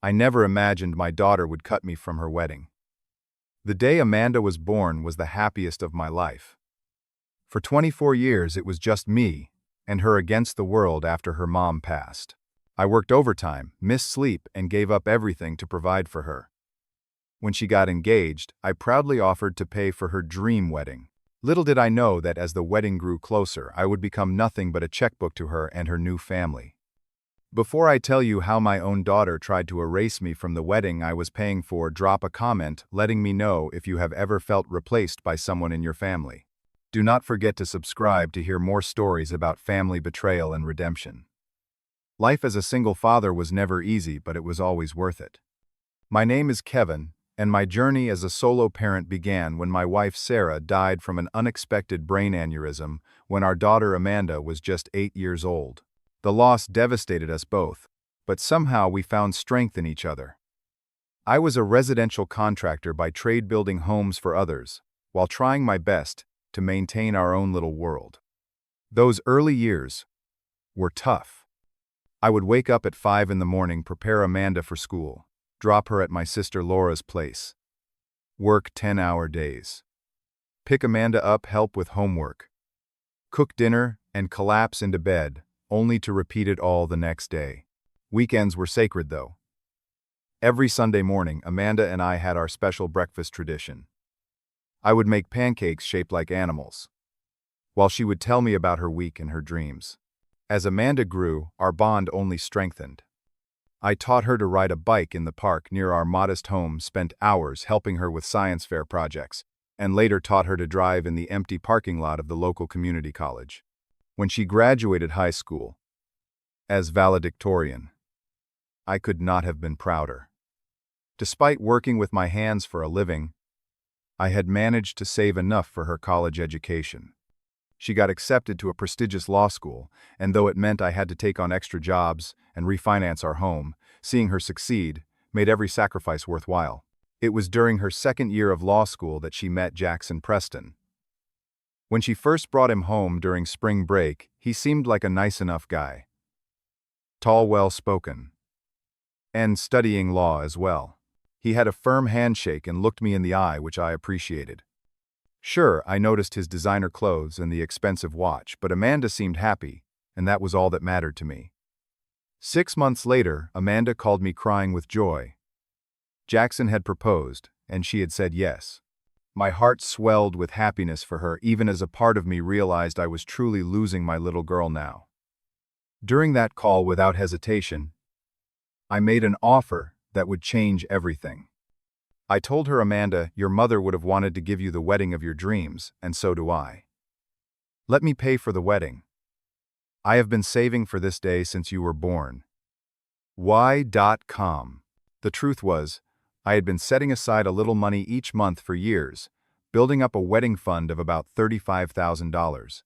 I never imagined my daughter would cut me from her wedding. The day Amanda was born was the happiest of my life. For 24 years it was just me and her against the world after her mom passed. I worked overtime, missed sleep, and gave up everything to provide for her. When she got engaged, I proudly offered to pay for her dream wedding. Little did I know that as the wedding grew closer, I would become nothing but a checkbook to her and her new family. Before I tell you how my own daughter tried to erase me from the wedding I was paying for, drop a comment letting me know if you have ever felt replaced by someone in your family. Do not forget to subscribe to hear more stories about family betrayal and redemption. Life as a single father was never easy, but it was always worth it. My name is Kevin, and my journey as a solo parent began when my wife Sarah died from an unexpected brain aneurysm when our daughter Amanda was just 8 years old. The loss devastated us both, but somehow we found strength in each other. I was a residential contractor by trade, building homes for others, while trying my best to maintain our own little world. Those early years were tough. I would wake up at 5 in the morning, prepare Amanda for school, drop her at my sister Laura's place, work 10-hour days, pick Amanda up, help with homework, cook dinner, and collapse into bed, only to repeat it all the next day. Weekends were sacred, though. Every Sunday morning, Amanda and I had our special breakfast tradition. I would make pancakes shaped like animals, while she would tell me about her week and her dreams. As Amanda grew, our bond only strengthened. I taught her to ride a bike in the park near our modest home, spent hours helping her with science fair projects, and later taught her to drive in the empty parking lot of the local community college. When she graduated high school, as valedictorian, I could not have been prouder. Despite working with my hands for a living, I had managed to save enough for her college education. She got accepted to a prestigious law school, and though it meant I had to take on extra jobs and refinance our home, seeing her succeed made every sacrifice worthwhile. It was during her second year of law school that she met Jackson Preston. When she first brought him home during spring break, he seemed like a nice enough guy. Tall, well-spoken, and studying law as well. He had a firm handshake and looked me in the eye, which I appreciated. Sure, I noticed his designer clothes and the expensive watch, but Amanda seemed happy, and that was all that mattered to me. 6 months later, Amanda called me crying with joy. Jackson had proposed, and she had said yes. My heart swelled with happiness for her, even as a part of me realized I was truly losing my little girl now. During that call, without hesitation, I made an offer that would change everything. I told her, Amanda, your mother would have wanted to give you the wedding of your dreams, and so do I. Let me pay for the wedding. I have been saving for this day since you were born. Why.com. The truth was, I had been setting aside a little money each month for years, building up a wedding fund of about $35,000.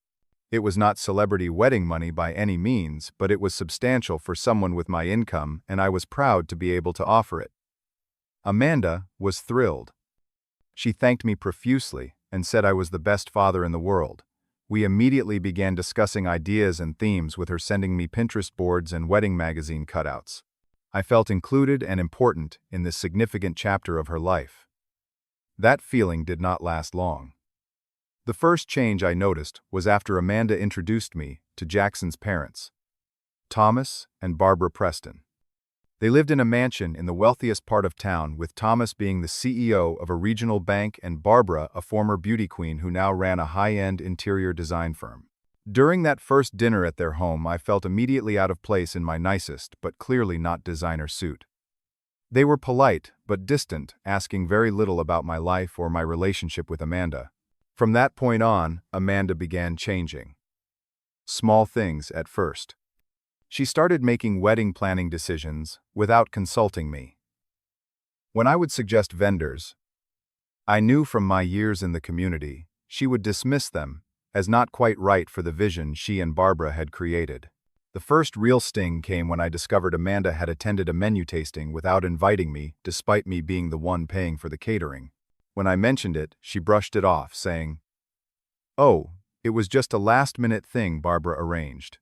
It was not celebrity wedding money by any means, but it was substantial for someone with my income, and I was proud to be able to offer it. Amanda was thrilled. She thanked me profusely and said I was the best father in the world. We immediately began discussing ideas and themes, with her sending me Pinterest boards and wedding magazine cutouts. I felt included and important in this significant chapter of her life. That feeling did not last long. The first change I noticed was after Amanda introduced me to Jackson's parents, Thomas and Barbara Preston. They lived in a mansion in the wealthiest part of town, with Thomas being the CEO of a regional bank and Barbara a former beauty queen who now ran a high-end interior design firm. During that first dinner at their home, I felt immediately out of place in my nicest, but clearly not designer suit. They were polite, but distant, asking very little about my life or my relationship with Amanda. From that point on, Amanda began changing. Small things at first. She started making wedding planning decisions without consulting me. When I would suggest vendors, I knew from my years in the community, she would dismiss them as not quite right for the vision she and Barbara had created. The first real sting came when I discovered Amanda had attended a menu tasting without inviting me, despite me being the one paying for the catering. When I mentioned it, she brushed it off, saying, "Oh, it was just a last-minute thing Barbara arranged.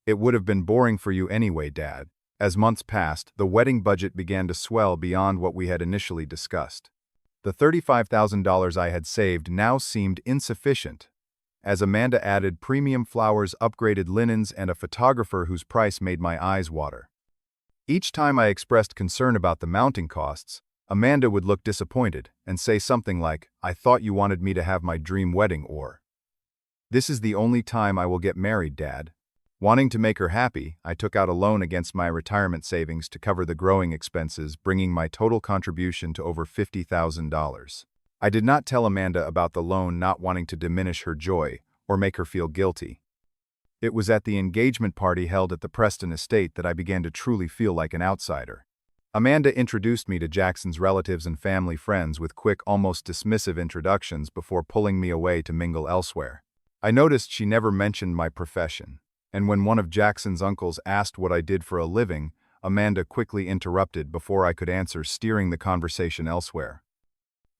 It would have been boring for you anyway, Dad." As months passed, the wedding budget began to swell beyond what we had initially discussed. The $35,000 I had saved now seemed insufficient, as Amanda added premium flowers, upgraded linens, and a photographer whose price made my eyes water. Each time I expressed concern about the mounting costs, Amanda would look disappointed and say something like, "I thought you wanted me to have my dream wedding," or, "This is the only time I will get married, Dad." Wanting to make her happy, I took out a loan against my retirement savings to cover the growing expenses, bringing my total contribution to over $50,000. I did not tell Amanda about the loan, not wanting to diminish her joy or make her feel guilty. It was at the engagement party held at the Preston estate that I began to truly feel like an outsider. Amanda introduced me to Jackson's relatives and family friends with quick, almost dismissive introductions before pulling me away to mingle elsewhere. I noticed she never mentioned my profession, and when one of Jackson's uncles asked what I did for a living, Amanda quickly interrupted before I could answer, steering the conversation elsewhere.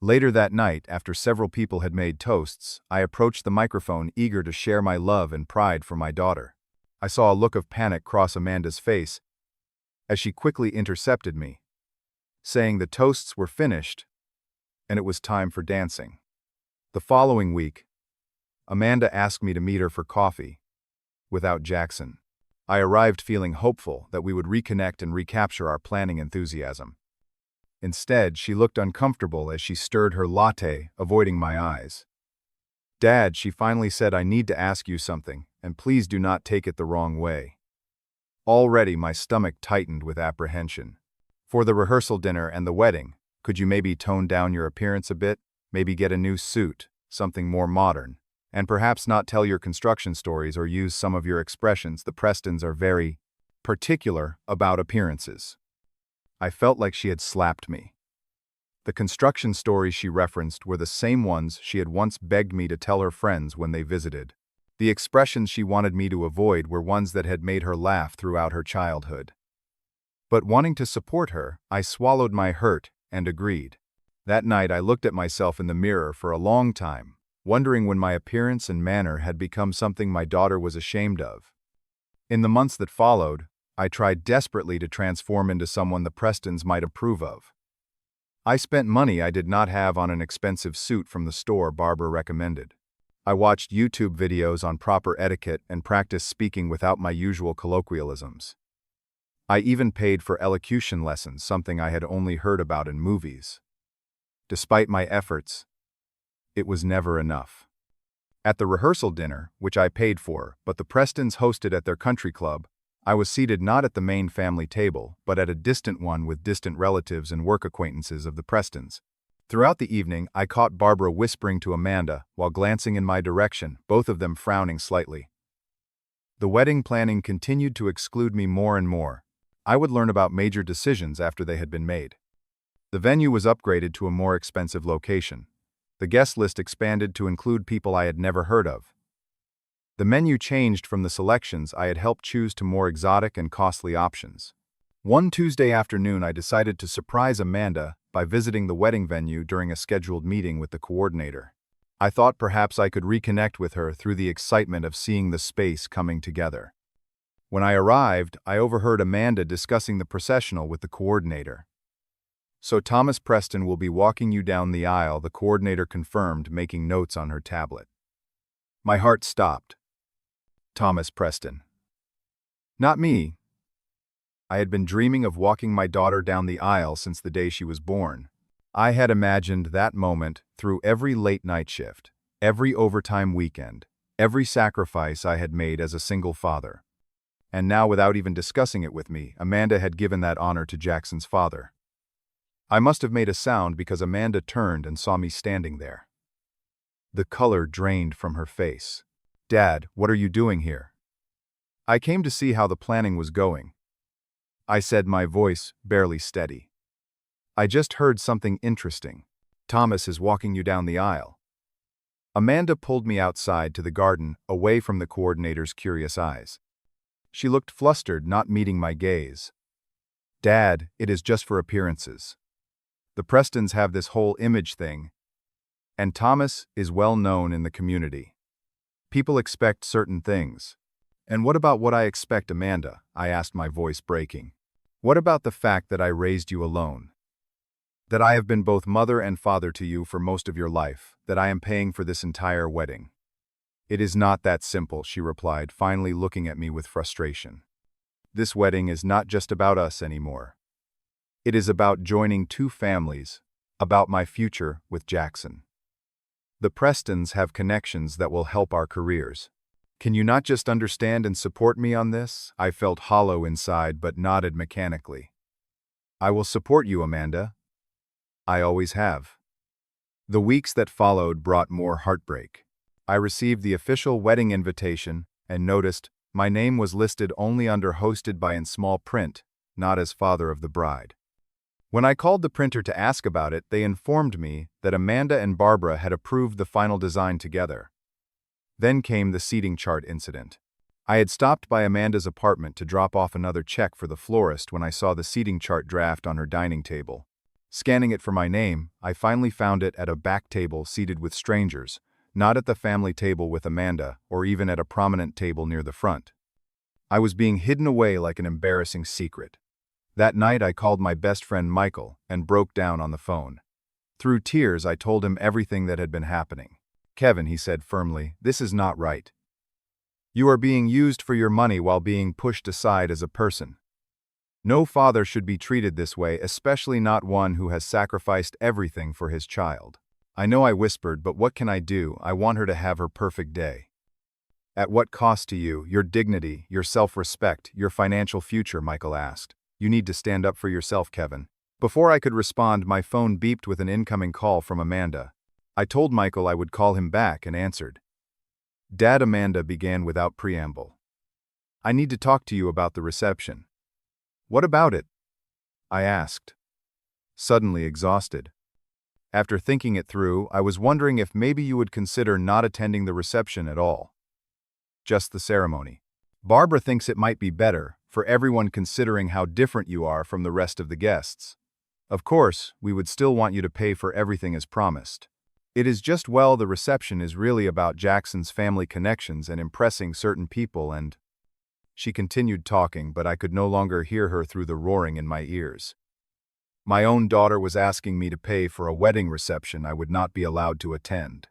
Later that night, after several people had made toasts, I approached the microphone, eager to share my love and pride for my daughter. I saw a look of panic cross Amanda's face as she quickly intercepted me, saying the toasts were finished and it was time for dancing. The following week, Amanda asked me to meet her for coffee. Without Jackson, I arrived feeling hopeful that we would reconnect and recapture our planning enthusiasm. Instead, she looked uncomfortable as she stirred her latte, avoiding my eyes. "Dad," she finally said, "I need to ask you something, and please do not take it the wrong way." Already my stomach tightened with apprehension. "For the rehearsal dinner and the wedding, could you maybe tone down your appearance a bit? Maybe get a new suit, something more modern? And perhaps not tell your construction stories or use some of your expressions. The Prestons are very particular about appearances." I felt like she had slapped me. The construction stories she referenced were the same ones she had once begged me to tell her friends when they visited. The expressions she wanted me to avoid were ones that had made her laugh throughout her childhood. But wanting to support her, I swallowed my hurt and agreed. That night I looked at myself in the mirror for a long time, wondering when my appearance and manner had become something my daughter was ashamed of. In the months that followed, I tried desperately to transform into someone the Prestons might approve of. I spent money I did not have on an expensive suit from the store Barbara recommended. I watched YouTube videos on proper etiquette and practiced speaking without my usual colloquialisms. I even paid for elocution lessons, something I had only heard about in movies. Despite my efforts, it was never enough. At the rehearsal dinner, which I paid for, but the Prestons hosted at their country club, I was seated not at the main family table, but at a distant one with distant relatives and work acquaintances of the Prestons. Throughout the evening, I caught Barbara whispering to Amanda while glancing in my direction, both of them frowning slightly. The wedding planning continued to exclude me more and more. I would learn about major decisions after they had been made. The venue was upgraded to a more expensive location. The guest list expanded to include people I had never heard of. The menu changed from the selections I had helped choose to more exotic and costly options. One Tuesday afternoon, I decided to surprise Amanda by visiting the wedding venue during a scheduled meeting with the coordinator. I thought perhaps I could reconnect with her through the excitement of seeing the space coming together. When I arrived, I overheard Amanda discussing the processional with the coordinator. "So Thomas Preston will be walking you down the aisle," the coordinator confirmed, making notes on her tablet. My heart stopped. Thomas Preston. Not me. I had been dreaming of walking my daughter down the aisle since the day she was born. I had imagined that moment through every late-night shift, every overtime weekend, every sacrifice I had made as a single father. And now, without even discussing it with me, Amanda had given that honor to Jackson's father. I must have made a sound because Amanda turned and saw me standing there. The color drained from her face. "Dad, what are you doing here?" "I came to see how the planning was going," I said, my voice barely steady. "I just heard something interesting. Thomas is walking you down the aisle." Amanda pulled me outside to the garden, away from the coordinator's curious eyes. She looked flustered, not meeting my gaze. "Dad, it is just for appearances. The Prestons have this whole image thing, and Thomas is well known in the community. People expect certain things." "And what about what I expect, Amanda?" I asked, my voice breaking. What about the fact that I raised you alone? That I have been both mother and father to you for most of your life, that I am paying for this entire wedding? It is not that simple, she replied, finally looking at me with frustration. This wedding is not just about us anymore. It is about joining two families, about my future with Jackson. The Prestons have connections that will help our careers. Can you not just understand and support me on this? I felt hollow inside but nodded mechanically. I will support you, Amanda. I always have. The weeks that followed brought more heartbreak. I received the official wedding invitation and noticed my name was listed only under hosted by in small print, not as father of the bride. When I called the printer to ask about it, they informed me that Amanda and Barbara had approved the final design together. Then came the seating chart incident. I had stopped by Amanda's apartment to drop off another check for the florist when I saw the seating chart draft on her dining table. Scanning it for my name, I finally found it at a back table seated with strangers, not at the family table with Amanda or even at a prominent table near the front. I was being hidden away like an embarrassing secret. That night I called my best friend Michael and broke down on the phone. Through tears I told him everything that had been happening. Kevin, he said firmly, this is not right. You are being used for your money while being pushed aside as a person. No father should be treated this way, especially not one who has sacrificed everything for his child. I know I whispered, but what can I do? I want her to have her perfect day. At what cost to you, your dignity, your self-respect, your financial future? Michael asked. You need to stand up for yourself, Kevin. Before I could respond, my phone beeped with an incoming call from Amanda. I told Michael I would call him back and answered. Dad, Amanda began without preamble. I need to talk to you about the reception. What about it? I asked, suddenly exhausted. After thinking it through, I was wondering if maybe you would consider not attending the reception at all. Just the ceremony. Barbara thinks it might be better for everyone considering how different you are from the rest of the guests. Of course, we would still want you to pay for everything as promised. It is just, well, the reception is really about Jackson's family connections and impressing certain people and… She continued talking, but I could no longer hear her through the roaring in my ears. My own daughter was asking me to pay for a wedding reception I would not be allowed to attend.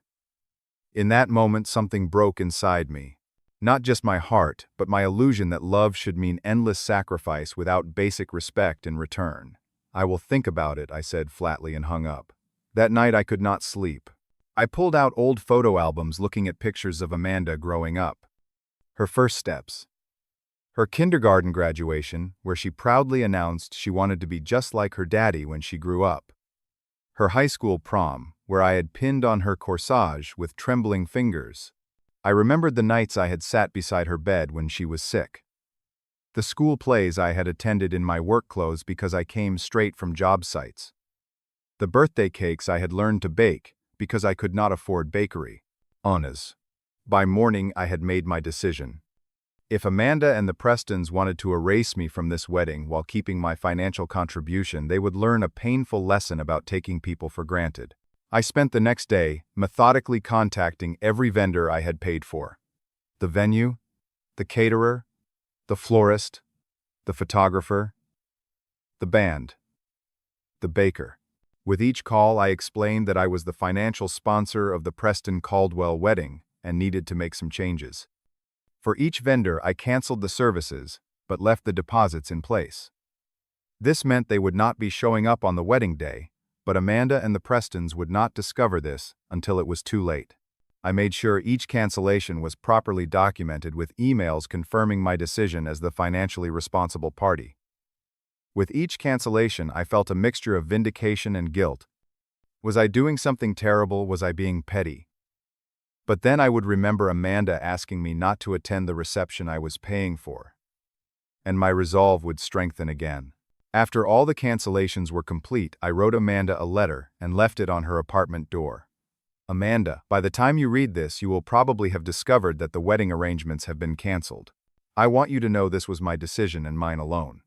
In that moment, something broke inside me. Not just my heart, but my illusion that love should mean endless sacrifice without basic respect in return. I will think about it, I said flatly and hung up. That night I could not sleep. I pulled out old photo albums looking at pictures of Amanda growing up. Her first steps. Her kindergarten graduation, where she proudly announced she wanted to be just like her daddy when she grew up. Her high school prom, where I had pinned on her corsage with trembling fingers. I remembered the nights I had sat beside her bed when she was sick. The school plays I had attended in my work clothes because I came straight from job sites. The birthday cakes I had learned to bake because I could not afford bakery. Honest. By morning I had made my decision. If Amanda and the Prestons wanted to erase me from this wedding while keeping my financial contribution, they would learn a painful lesson about taking people for granted. I spent the next day methodically contacting every vendor I had paid for. The venue, the caterer, the florist, the photographer, the band, the baker. With each call, I explained that I was the financial sponsor of the Preston Caldwell wedding and needed to make some changes. For each vendor, I canceled the services, but left the deposits in place. This meant they would not be showing up on the wedding day, but Amanda and the Prestons would not discover this until it was too late. I made sure each cancellation was properly documented with emails confirming my decision as the financially responsible party. With each cancellation, I felt a mixture of vindication and guilt. Was I doing something terrible? Was I being petty? But then I would remember Amanda asking me not to attend the reception I was paying for, and my resolve would strengthen again. After all the cancellations were complete, I wrote Amanda a letter and left it on her apartment door. Amanda, by the time you read this, you will probably have discovered that the wedding arrangements have been canceled. I want you to know this was my decision and mine alone.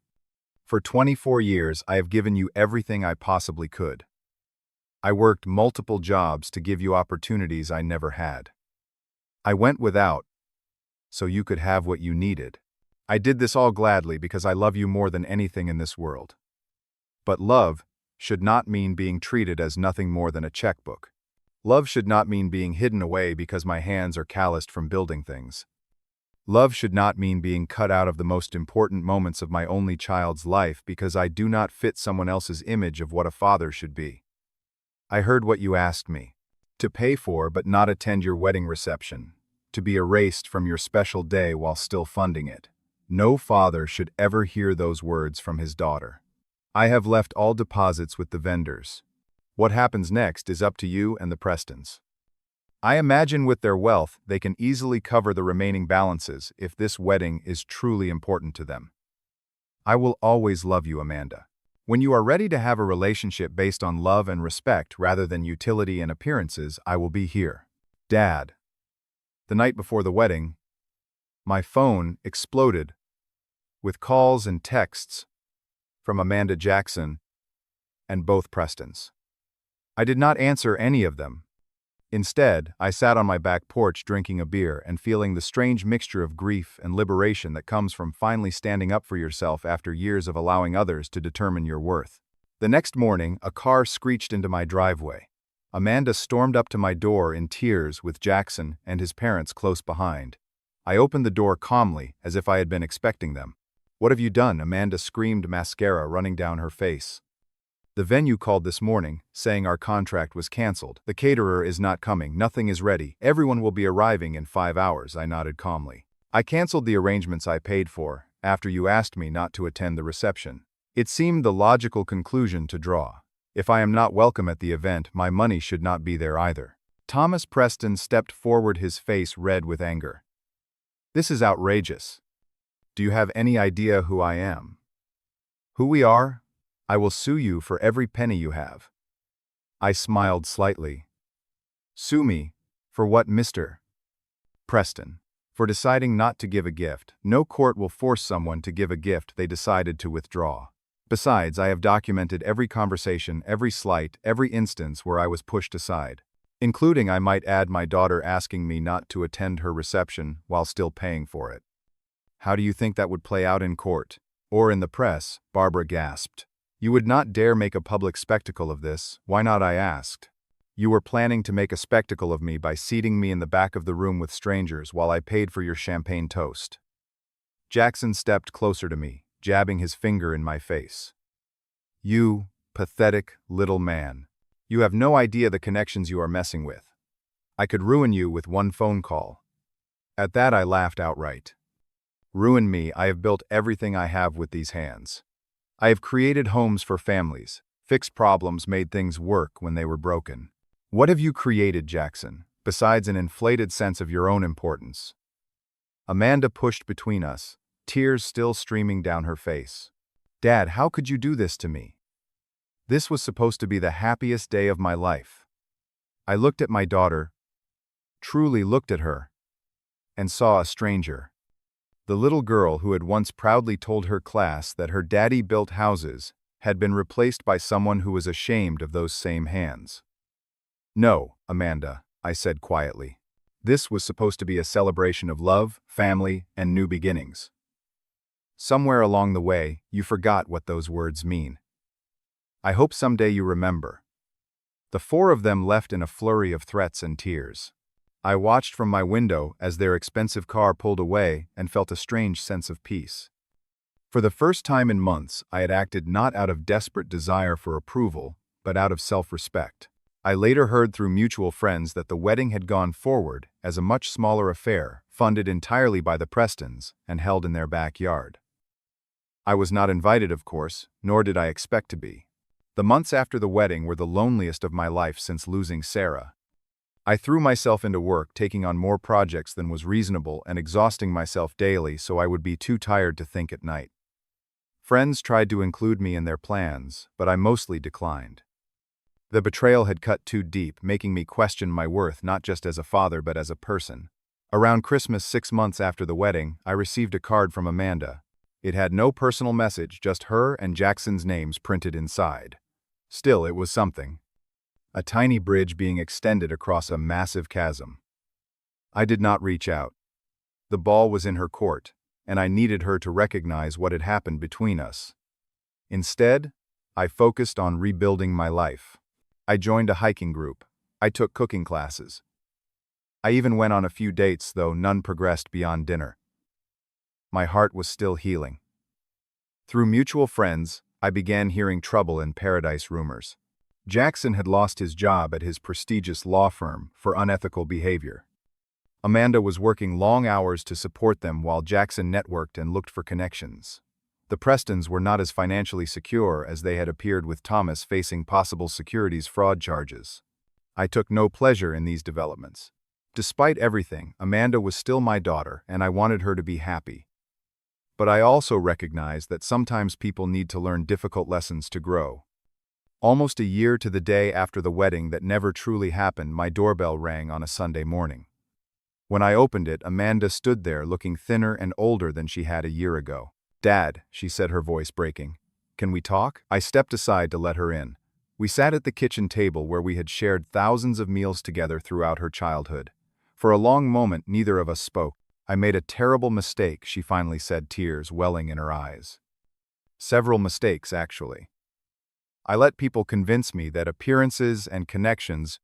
For 24 years, I have given you everything I possibly could. I worked multiple jobs to give you opportunities I never had. I went without, so you could have what you needed. I did this all gladly because I love you more than anything in this world. But love should not mean being treated as nothing more than a checkbook. Love should not mean being hidden away because my hands are calloused from building things. Love should not mean being cut out of the most important moments of my only child's life because I do not fit someone else's image of what a father should be. I heard what you asked me. To pay for but not attend your wedding reception. To be erased from your special day while still funding it. No father should ever hear those words from his daughter. I have left all deposits with the vendors. What happens next is up to you and the Prestons. I imagine with their wealth, they can easily cover the remaining balances if this wedding is truly important to them. I will always love you, Amanda. When you are ready to have a relationship based on love and respect rather than utility and appearances, I will be here. Dad. The night before the wedding, my phone exploded with calls and texts from Amanda Jackson and both Prestons. I did not answer any of them. Instead, I sat on my back porch drinking a beer and feeling the strange mixture of grief and liberation that comes from finally standing up for yourself after years of allowing others to determine your worth. The next morning, a car screeched into my driveway. Amanda stormed up to my door in tears with Jackson and his parents close behind. I opened the door calmly, as if I had been expecting them. "What have you done?" Amanda screamed, mascara running down her face. "The venue called this morning, saying our contract was canceled. The caterer is not coming, nothing is ready. Everyone will be arriving in 5 hours," I nodded calmly. "I canceled the arrangements I paid for, after you asked me not to attend the reception. It seemed the logical conclusion to draw. If I am not welcome at the event, my money should not be there either." Thomas Preston stepped forward, his face red with anger. "This is outrageous. Do you have any idea who I am? Who we are? I will sue you for every penny you have." I smiled slightly. "Sue me? For what, Mr. Preston?" "For deciding not to give a gift. No court will force someone to give a gift they decided to withdraw. Besides, I have documented every conversation, every slight, every instance where I was pushed aside. Including, I might add, my daughter asking me not to attend her reception while still paying for it." "How do you think that would play out in court? Or in the press?" Barbara gasped. "You would not dare make a public spectacle of this. Why not?" I asked. "You were planning to make a spectacle of me by seating me in the back of the room with strangers while I paid for your champagne toast." Jackson stepped closer to me, jabbing his finger in my face. "You pathetic little man. You have no idea the connections you are messing with. I could ruin you with one phone call." At that I laughed outright. "Ruin me? I have built everything I have with these hands. I have created homes for families, fixed problems, made things work when they were broken. What have you created, Jackson, besides an inflated sense of your own importance?" Amanda pushed between us, tears still streaming down her face. "Dad, how could you do this to me? This was supposed to be the happiest day of my life." I looked at my daughter, truly looked at her, and saw a stranger. The little girl who had once proudly told her class that her daddy built houses had been replaced by someone who was ashamed of those same hands. "No, Amanda," I said quietly. "This was supposed to be a celebration of love, family, and new beginnings. Somewhere along the way, you forgot what those words mean. I hope someday you remember." The four of them left in a flurry of threats and tears. I watched from my window as their expensive car pulled away and felt a strange sense of peace. For the first time in months, I had acted not out of desperate desire for approval, but out of self-respect. I later heard through mutual friends that the wedding had gone forward as a much smaller affair, funded entirely by the Prestons and held in their backyard. I was not invited, of course, nor did I expect to be. The months after the wedding were the loneliest of my life since losing Sarah. I threw myself into work, taking on more projects than was reasonable and exhausting myself daily so I would be too tired to think at night. Friends tried to include me in their plans, but I mostly declined. The betrayal had cut too deep, making me question my worth not just as a father but as a person. Around Christmas, 6 months after the wedding, I received a card from Amanda. It had no personal message, just her and Jackson's names printed inside. Still, it was something. A tiny bridge being extended across a massive chasm. I did not reach out. The ball was in her court, and I needed her to recognize what had happened between us. Instead, I focused on rebuilding my life. I joined a hiking group. I took cooking classes. I even went on a few dates, though none progressed beyond dinner. My heart was still healing. Through mutual friends, I began hearing trouble in paradise rumors. Jackson had lost his job at his prestigious law firm for unethical behavior. Amanda was working long hours to support them while Jackson networked and looked for connections. The Prestons were not as financially secure as they had appeared, with Thomas facing possible securities fraud charges. I took no pleasure in these developments. Despite everything, Amanda was still my daughter, and I wanted her to be happy. But I also recognized that sometimes people need to learn difficult lessons to grow. Almost a year to the day after the wedding that never truly happened, my doorbell rang on a Sunday morning. When I opened it, Amanda stood there looking thinner and older than she had a year ago. "Dad," she said, her voice breaking. "Can we talk?" I stepped aside to let her in. We sat at the kitchen table where we had shared thousands of meals together throughout her childhood. For a long moment, neither of us spoke. "I made a terrible mistake," she finally said, tears welling in her eyes. "Several mistakes, actually. I let people convince me that appearances and connections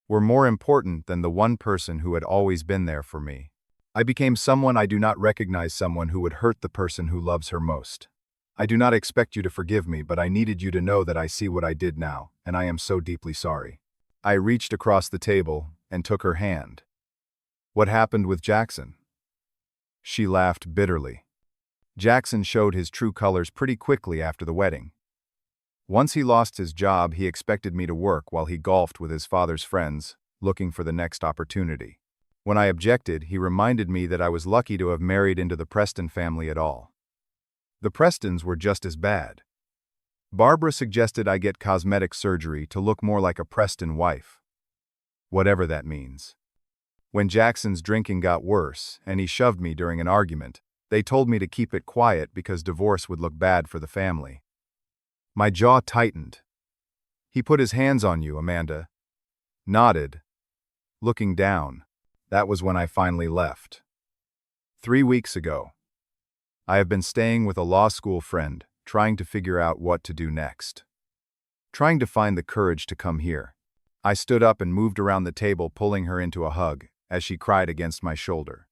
were more important than the one person who had always been there for me. I became someone I do not recognize, someone who would hurt the person who loves her most. I do not expect you to forgive me, but I needed you to know that I see what I did now, and I am so deeply sorry." I reached across the table and took her hand. "What happened with Jackson?" She laughed bitterly. "Jackson showed his true colors pretty quickly after the wedding. Once he lost his job, he expected me to work while he golfed with his father's friends, looking for the next opportunity. When I objected, he reminded me that I was lucky to have married into the Preston family at all. The Prestons were just as bad. Barbara suggested I get cosmetic surgery to look more like a Preston wife. Whatever that means. When Jackson's drinking got worse, and he shoved me during an argument, they told me to keep it quiet because divorce would look bad for the family. My jaw tightened. "He put his hands on you," Amanda nodded, looking down. "That was when I finally left. 3 weeks ago. I have been staying with a law school friend, trying to figure out what to do next. Trying to find the courage to come here." I stood up and moved around the table, pulling her into a hug, as she cried against my shoulder.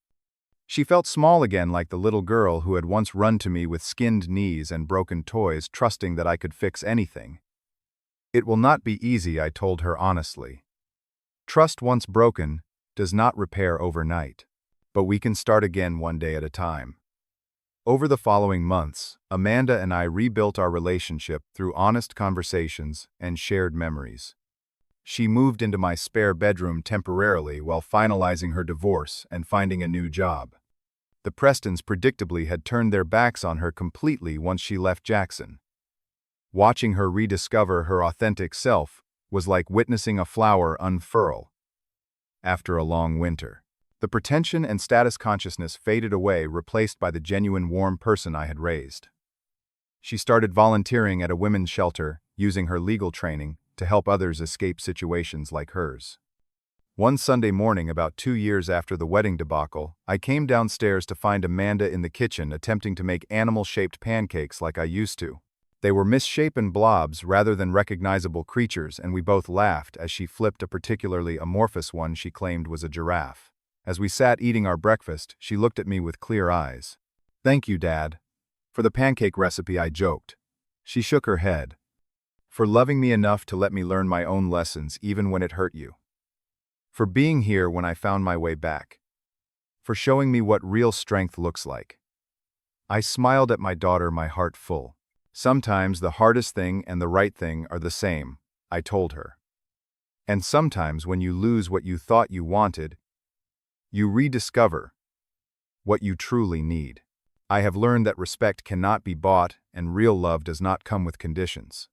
She felt small again, like the little girl who had once run to me with skinned knees and broken toys, trusting that I could fix anything. "It will not be easy," I told her honestly. "Trust once broken does not repair overnight, but we can start again one day at a time." Over the following months, Amanda and I rebuilt our relationship through honest conversations and shared memories. She moved into my spare bedroom temporarily while finalizing her divorce and finding a new job. The Prestons predictably had turned their backs on her completely once she left Jackson. Watching her rediscover her authentic self was like witnessing a flower unfurl after a long winter. The pretension and status consciousness faded away, replaced by the genuine warm person I had raised. She started volunteering at a women's shelter, using her legal training to help others escape situations like hers. One Sunday morning, about 2 years after the wedding debacle, I came downstairs to find Amanda in the kitchen attempting to make animal-shaped pancakes like I used to. They were misshapen blobs rather than recognizable creatures, and we both laughed as she flipped a particularly amorphous one she claimed was a giraffe. As we sat eating our breakfast, she looked at me with clear eyes. "Thank you, Dad. For the pancake recipe," I joked. She shook her head. "For loving me enough to let me learn my own lessons even when it hurt you. For being here when I found my way back. For showing me what real strength looks like." I smiled at my daughter, my heart full. "Sometimes the hardest thing and the right thing are the same," I told her. "And sometimes when you lose what you thought you wanted, you rediscover what you truly need. I have learned that respect cannot be bought and real love does not come with conditions.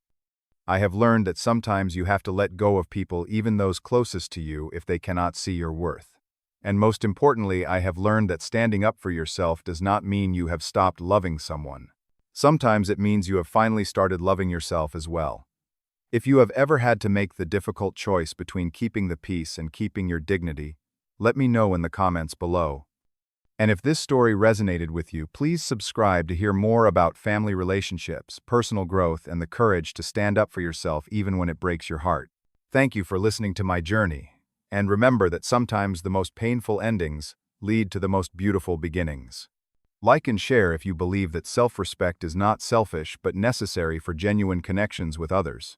I have learned that sometimes you have to let go of people, even those closest to you, if they cannot see your worth. And most importantly, I have learned that standing up for yourself does not mean you have stopped loving someone. Sometimes it means you have finally started loving yourself as well. If you have ever had to make the difficult choice between keeping the peace and keeping your dignity, let me know in the comments below. And if this story resonated with you, please subscribe to hear more about family relationships, personal growth, and the courage to stand up for yourself even when it breaks your heart. Thank you for listening to my journey. And remember that sometimes the most painful endings lead to the most beautiful beginnings. Like and share if you believe that self-respect is not selfish but necessary for genuine connections with others.